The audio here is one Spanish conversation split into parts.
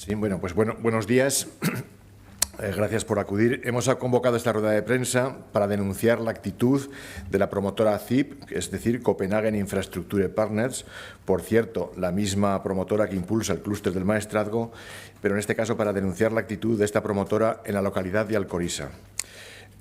Sí, bueno, pues buenos días. Gracias por acudir. Hemos convocado esta rueda de prensa para denunciar la actitud de la promotora CIP, es decir, Copenhagen Infrastructure Partners, por cierto, la misma promotora que impulsa el clúster del Maestrazgo, pero en este caso para denunciar la actitud de esta promotora en la localidad de Alcoriza.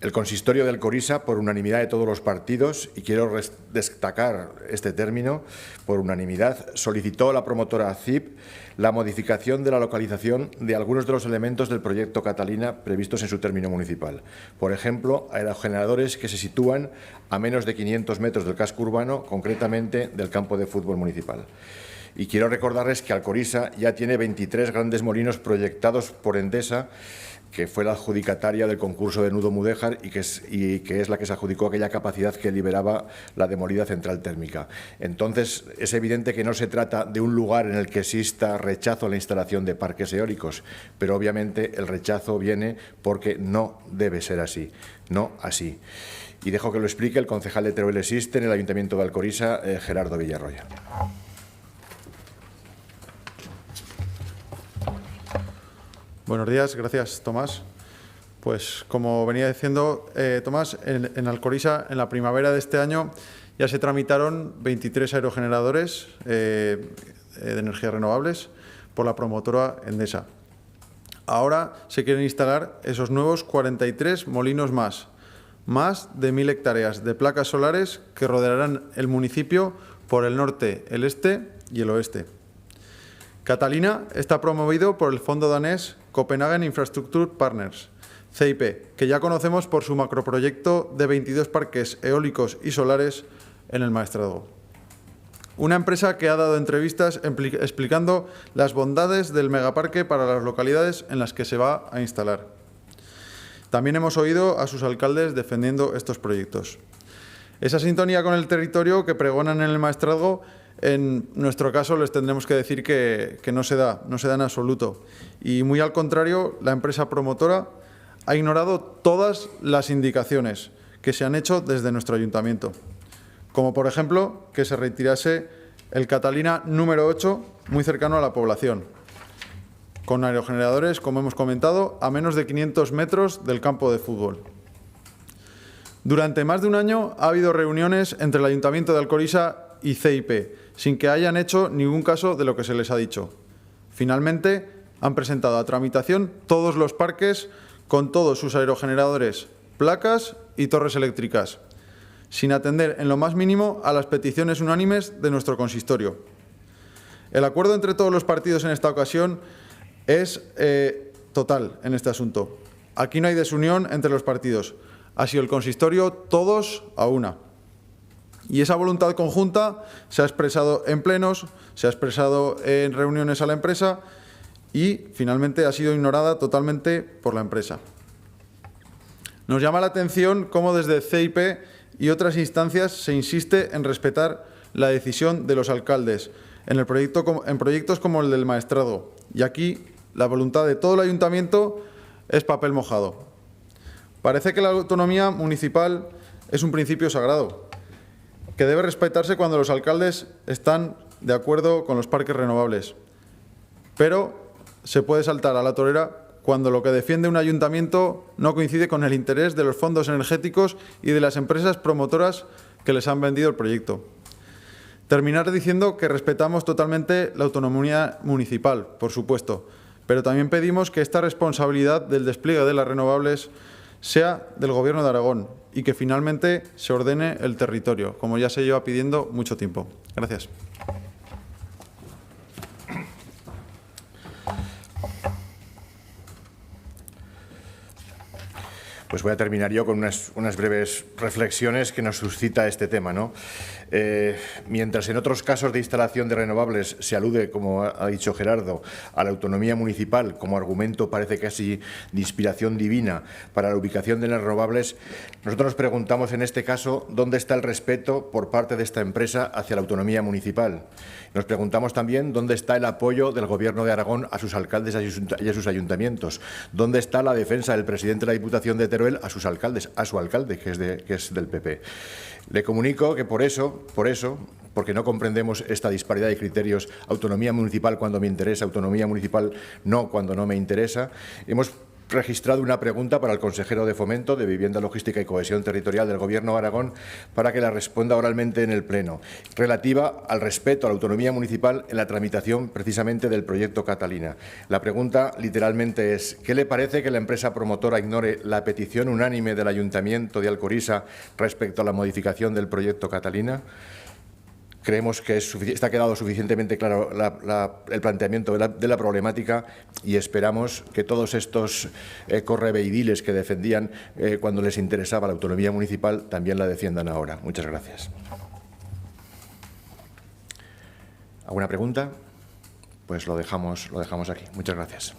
El consistorio de Alcoriza, por unanimidad de todos los partidos, y quiero destacar este término, por unanimidad, solicitó a la promotora CIP la modificación de la localización de algunos de los elementos del proyecto Catalina previstos en su término municipal. Por ejemplo, aerogeneradores que se sitúan a menos de 500 metros del casco urbano, concretamente del campo de fútbol municipal. Y quiero recordarles que Alcoriza ya tiene 23 grandes molinos proyectados por Endesa, que fue la adjudicataria del concurso de Nudo Mudéjar y que es la que se adjudicó aquella capacidad que liberaba la demolida central térmica. Entonces, es evidente que no se trata de un lugar en el que exista rechazo a la instalación de parques eólicos, pero obviamente el rechazo viene porque no debe ser así, no así. Y dejo que lo explique el concejal de Teruel Existe en el Ayuntamiento de Alcoriza, Gerardo Villarroya. Buenos días, gracias Tomás. Pues como venía diciendo Tomás, en Alcoriza en la primavera de este año ya se tramitaron 23 aerogeneradores de energías renovables por la promotora Endesa. Ahora se quieren instalar esos nuevos 43 molinos más de 1.000 hectáreas de placas solares que rodearán el municipio por el norte, el este y el oeste. Catalina está promovido por el fondo danés Copenhagen Infrastructure Partners, CIP, que ya conocemos por su macroproyecto de 22 parques eólicos y solares en el Maestrazgo. Una empresa que ha dado entrevistas explicando las bondades del megaparque para las localidades en las que se va a instalar. También hemos oído a sus alcaldes defendiendo estos proyectos. Esa sintonía con el territorio que pregonan en el Maestrazgo, en nuestro caso les tendremos que decir que no se da en absoluto. Y muy al contrario, la empresa promotora ha ignorado todas las indicaciones que se han hecho desde nuestro ayuntamiento. Como por ejemplo, que se retirase el Catalina número 8, muy cercano a la población, con aerogeneradores, como hemos comentado, a menos de 500 metros del campo de fútbol. Durante más de un año ha habido reuniones entre el Ayuntamiento de Alcoriza y CIP, sin que hayan hecho ningún caso de lo que se les ha dicho. Finalmente, han presentado a tramitación todos los parques con todos sus aerogeneradores, placas y torres eléctricas, sin atender en lo más mínimo a las peticiones unánimes de nuestro consistorio. El acuerdo entre todos los partidos en esta ocasión es total en este asunto. Aquí no hay desunión entre los partidos. Ha sido el consistorio todos a una. Y esa voluntad conjunta se ha expresado en plenos, se ha expresado en reuniones a la empresa y finalmente ha sido ignorada totalmente por la empresa. Nos llama la atención cómo desde CIP y otras instancias se insiste en respetar la decisión de los alcaldes en proyectos como el del Maestrazgo. Y aquí la voluntad de todo el ayuntamiento es papel mojado. Parece que la autonomía municipal es un principio sagrado, que debe respetarse cuando los alcaldes están de acuerdo con los parques renovables. Pero se puede saltar a la torera cuando lo que defiende un ayuntamiento no coincide con el interés de los fondos energéticos y de las empresas promotoras que les han vendido el proyecto. Terminar diciendo que respetamos totalmente la autonomía municipal, por supuesto, pero también pedimos que esta responsabilidad del despliegue de las renovables sea del Gobierno de Aragón y que finalmente se ordene el territorio, como ya se lleva pidiendo mucho tiempo. Gracias. Pues voy a terminar yo con unas breves reflexiones que nos suscita este tema, ¿no? Mientras en otros casos de instalación de renovables se alude, como ha dicho Gerardo, a la autonomía municipal como argumento parece casi de inspiración divina para la ubicación de las renovables, nosotros nos preguntamos en este caso dónde está el respeto por parte de esta empresa hacia la autonomía municipal. Nos preguntamos también dónde está el apoyo del Gobierno de Aragón a sus alcaldes y a sus ayuntamientos, dónde está la defensa del presidente de la Diputación de Teruel pero él a sus alcaldes, a su alcalde, que es del PP. Le comunico que por eso, porque no comprendemos esta disparidad de criterios, autonomía municipal cuando me interesa, autonomía municipal no cuando no me interesa, hemos registrado una pregunta para el consejero de Fomento, de Vivienda, Logística y Cohesión Territorial del Gobierno de Aragón para que la responda oralmente en el Pleno, relativa al respeto a la autonomía municipal en la tramitación precisamente del proyecto Catalina. La pregunta literalmente es: ¿qué le parece que la empresa promotora ignore la petición unánime del Ayuntamiento de Alcoriza respecto a la modificación del proyecto Catalina? Creemos que está quedado suficientemente claro el planteamiento de la problemática y esperamos que todos estos correveidiles que defendían cuando les interesaba la autonomía municipal también la defiendan ahora. Muchas gracias. ¿Alguna pregunta? Pues lo dejamos aquí. Muchas gracias.